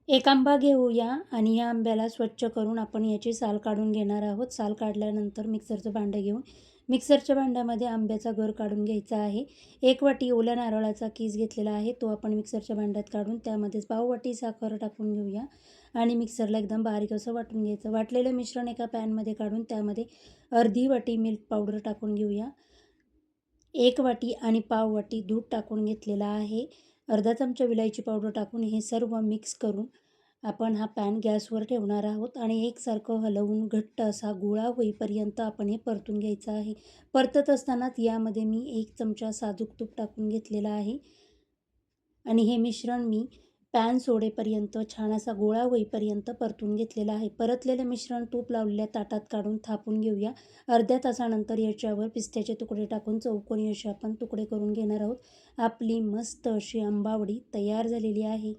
एक आंबा घेऊया आणि या आंब्याला स्वच्छ करून आपण याची साल काढून घेणार आहोत. साल काढल्यानंतर मिक्सरचं भांडं घेऊन मिक्सरच्या भांड्यामध्ये आंब्याचा गर काढून घ्यायचा आहे. 1 वाटी ओल्या नारळाचा कीस घेतलेला आहे, तो आपण मिक्सरच्या भांड्यात काढून त्यामध्ये पाव वाटी साखर टाकून घेऊया आणि मिक्सरला एकदम बारीक असं वाटून घ्यायचं. वाटलेलं मिश्रण एका पॅनमध्ये काढून त्यामध्ये अर्धी वाटी मिल्क पावडर टाकून घेऊया. 1 वाटी आणि पाव वाटी दूध टाकून घेतलेला आहे. अर्धा चमचा विलायची पावडर टाकून हे सर्व मिक्स करून आपण हा पॅन गॅसवर ठेवणार आहोत आणि एकसारखं हलवून घट्ट असा गोळा होईपर्यंत आपण हे परतून घ्यायचं आहे. परतत असतानाच यामध्ये मी 1 चमचा साजूक तूप टाकून घेतलेला आहे आणि हे मिश्रण मी पॅन सोडेपर्यंत छान असा गोळा होईपर्यंत परतून घेतलेला आहे. परतलेलं मिश्रण तूप लावलेल्या ताटात काढून थापून घेऊया. अर्ध्या तासानंतर याच्यावर पिस्त्याचे तुकडे टाकून चौकोनी असे आपण तुकडे करून घेणार आहोत. आपली मस्त अशी आंबावडी तयार झालेली आहे.